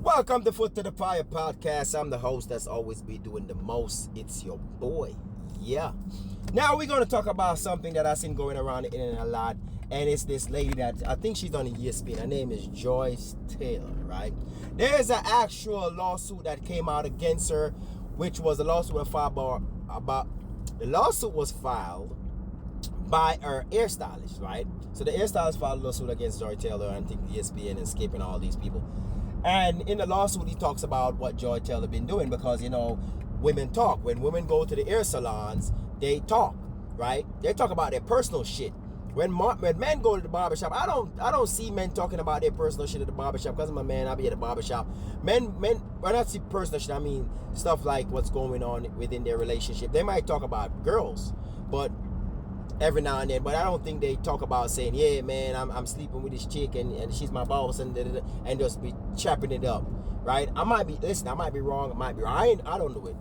Welcome to Foot to the Fire podcast. I'm the host that's always be doing the most. It's your boy. Yeah. Now we're going to talk about something that I've seen going around the internet a lot. And it's this lady that I think she's on ESPN. Her name is Joyce Taylor, right? There's an actual lawsuit that came out against her, which was a lawsuit the lawsuit was filed by her hairstylist, right? So the hairstylist filed a lawsuit against Joy Taylor, and I think ESPN and skipping all these people. And in the lawsuit, he talks about what Joy Taylor been doing because, women talk. When women go to the hair salons, they talk, right? They talk about their personal shit. When men go to the barbershop, I don't see men talking about their personal shit at the barbershop because I'm a man. I'll be at the barbershop. Men, when I see personal shit, I mean stuff like what's going on within their relationship. They might talk about girls, but every now and then, but I don't think they talk about saying, yeah, man, I'm sleeping with this chick and she's my boss and just be chopping it up, right? I might be wrong, I might be right. I don't do it,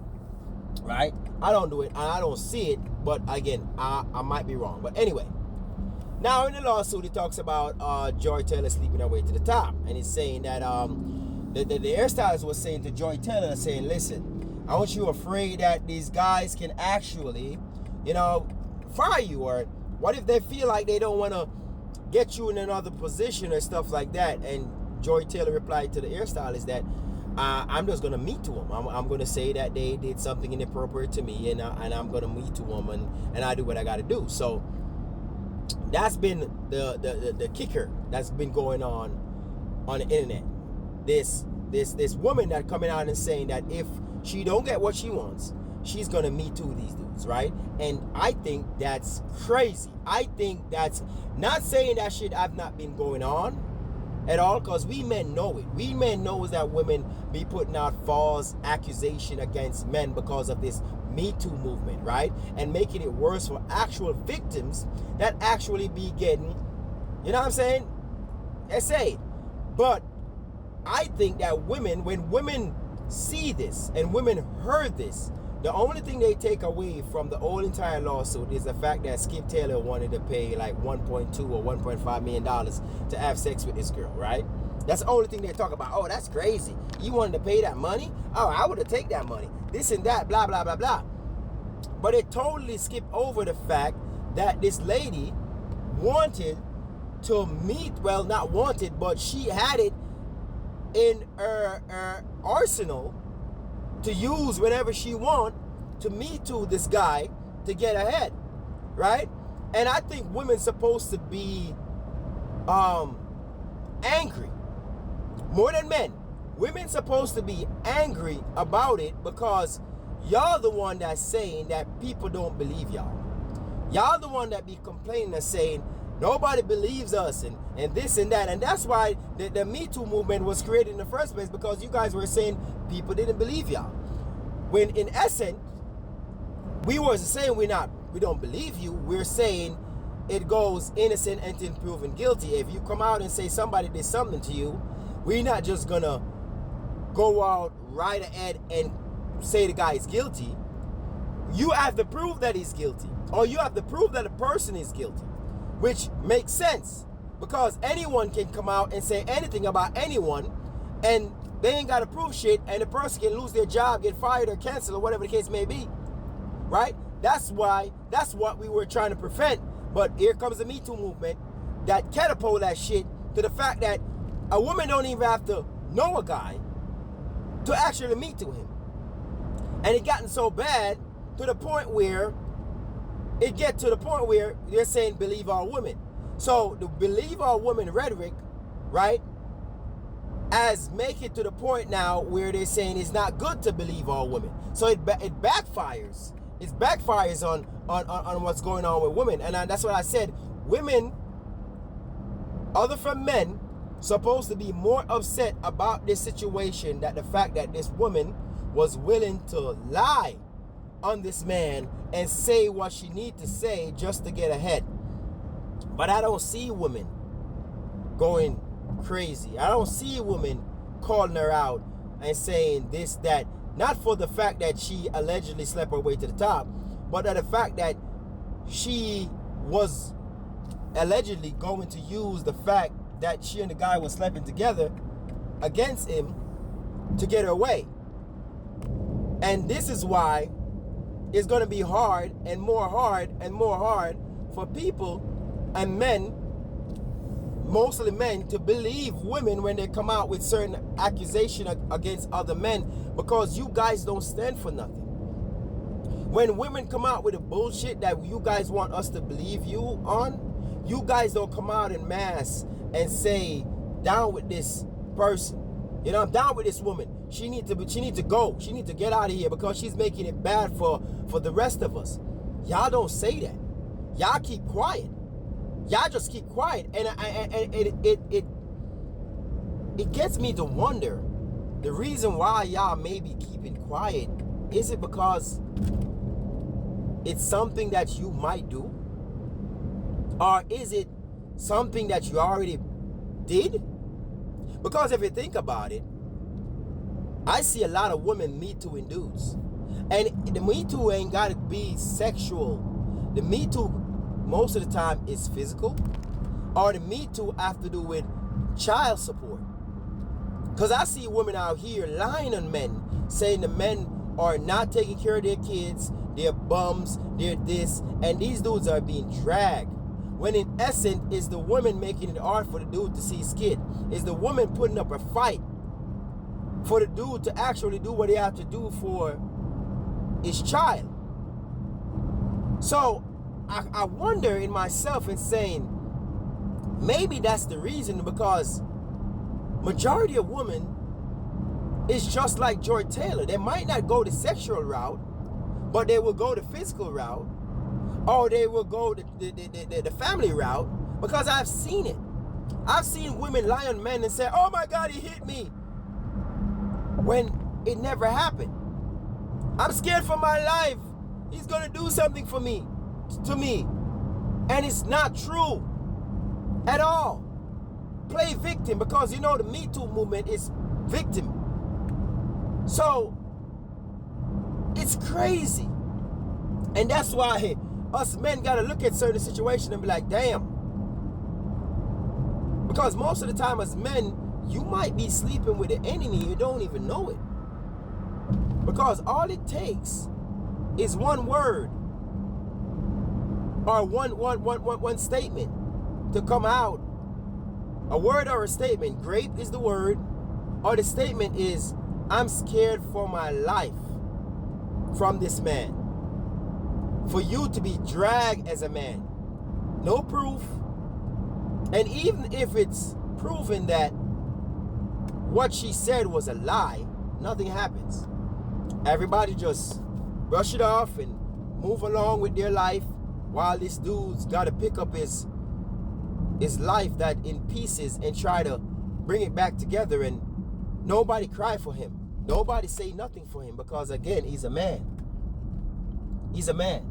right? I don't do it, and I don't see it, but again, I might be wrong. But anyway, now in the lawsuit, it talks about Joy Taylor sleeping her way to the top, and it's saying that the hairstylist was saying to Joy Taylor, saying, listen, I want you afraid that these guys can actually, fire you, or what if they feel like they don't want to get you in another position or stuff like that? And Joy Taylor replied to the hairstylist that I'm just going to meet to them. I'm going to say that they did something inappropriate to me, and I'm going to meet to them, and I do what I got to do. So that's been the kicker that's been going on the internet. This woman that coming out and saying that if she don't get what she wants, she's gonna meet to these dudes, right? And I think that's crazy. I think that's not saying that shit have not been going on at all, because we men know it. We men know that women be putting out false accusation against men because of this Me Too movement, right? And making it worse for actual victims that actually be getting, you know what I'm saying, essayed. But I think that women, when women see this and women heard this, the only thing they take away from the whole entire lawsuit is the fact that Skip Taylor wanted to pay like $1.2 or $1.5 million to have sex with this girl, right? That's the only thing they talk about. Oh, that's crazy. You wanted to pay that money? Oh, I would have taken that money. This and that, blah, blah, blah, blah. But it totally skipped over the fact that this lady wanted to meet, well, not wanted, but she had it in her arsenal to use whenever she want to meet to this guy to get ahead, right? And I think women supposed to be angry more than men. Women supposed to be angry about it because y'all the one that's saying that people don't believe y'all. Y'all the one that be complaining and saying nobody believes us and this and that. And that's why the Me Too movement was created in the first place, because you guys were saying people didn't believe y'all. When in essence, we were saying we don't believe you. We're saying it goes innocent until proven guilty. If you come out and say somebody did something to you, we're not just gonna go out right ahead and say the guy is guilty. You have to prove that he's guilty, or you have to prove that a person is guilty, which makes sense because anyone can come out and say anything about anyone, and they ain't got to prove shit, and the person can lose their job, get fired or canceled or whatever the case may be, right? That's what we were trying to prevent. But here comes the Me Too movement that catapult that shit to the fact that a woman don't even have to know a guy to actually meet to him. And it gotten so bad to the point where they're saying believe all women. So the believe all women rhetoric, right, as make it to the point now where they're saying it's not good to believe all women. So it backfires. It backfires on what's going on with women. And that's what I said. Women, other from men, supposed to be more upset about this situation, that the fact that this woman was willing to lie on this man and say what she need to say just to get ahead. But I don't see women going crazy. I don't see women calling her out and saying this, that, not for the fact that she allegedly slept her way to the top, but that the fact that she was allegedly going to use the fact that she and the guy were sleeping together against him to get her way. And this is why it's going to be hard and more hard and more hard for people and men, mostly men, to believe women when they come out with certain accusation against other men, because you guys don't stand for nothing. When women come out with the bullshit that you guys want us to believe you on, you guys don't come out in mass and say, down with this person. You know, I'm down with this woman. She need to go. She need to get out of here because she's making it bad for the rest of us. Y'all don't say that. Y'all keep quiet. Y'all just keep quiet. And it gets me to wonder, the reason why y'all may be keeping quiet, is it because it's something that you might do? Or is it something that you already did? Because if you think about it, I see a lot of women Me Tooing dudes. And the Me Too ain't got to be sexual. The Me Too most of the time is physical. Or the Me Too have to do with child support. Because I see women out here lying on men, saying the men are not taking care of their kids, they're bums, they're this, and these dudes are being dragged. When in essence, is the woman making it hard for the dude to see his kid. Is the woman putting up a fight for the dude to actually do what he has to do for his child. So I wonder in myself and saying, maybe that's the reason, because majority of women is just like Joy Taylor. They might not go the sexual route, but they will go the physical route, or they will go the family route, because I've seen it. I've seen women lie on men and say, oh my God, he hit me, when it never happened. I'm scared for my life. He's gonna do something for me, to me. And it's not true at all. Play victim, because you know the Me Too movement is victim. So it's crazy. And that's why us men gotta look at certain situations and be like, damn. Because most of the time as men, you might be sleeping with the enemy, you don't even know it. Because all it takes is one word or one statement to come out. A word or a statement. Grape is the word, or the statement is, I'm scared for my life from this man. For you to be dragged as a man. No proof. And even if it's proven that what she said was a lie, nothing happens. Everybody just brush it off and move along with their life, while this dude's got to pick up his life that in pieces and try to bring it back together, and nobody cry for him. Nobody say nothing for him, because again, he's a man. He's a man.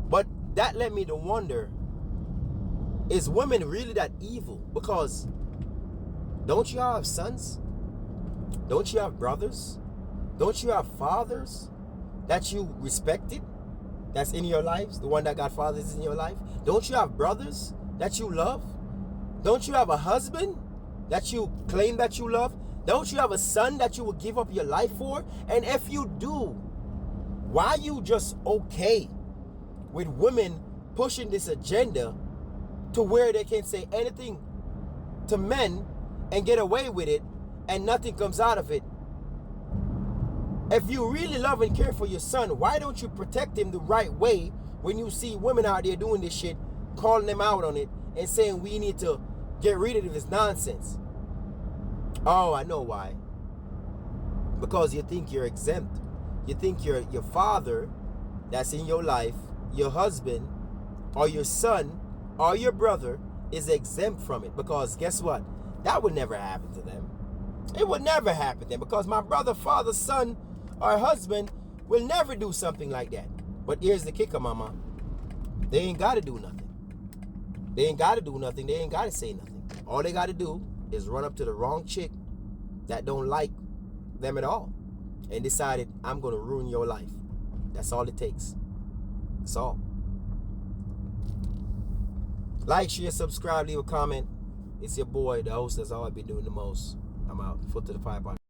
But that led me to wonder, is women really that evil? Because don't you have sons? Don't you have brothers? Don't you have fathers that you respected, that's in your lives? The one that got fathers in your life? Don't you have brothers that you love? Don't you have a husband that you claim that you love? Don't you have a son that you will give up your life for? And if you do, why are you just okay with women pushing this agenda to where they can say anything to men and get away with it and nothing comes out of it? If you really love and care for your son, why don't you protect him the right way when you see women out there doing this shit, calling them out on it and saying we need to get rid of this nonsense? Oh, I know why. Because you think you're exempt. You think your father that's in your life, your husband, or your son, or your brother is exempt from it. Because guess what? That would never happen to them. It would never happen to them, because my brother, father, son, or husband will never do something like that. But here's the kicker, mama. They ain't got to do nothing. They ain't got to do nothing. They ain't got to say nothing. All they got to do is run up to the wrong chick that don't like them at all and decided, I'm going to ruin your life. That's all it takes. That's all. Like, share, subscribe, leave a comment. It's your boy, the host that's always been doing the most. I'm out. Foot to the pipe.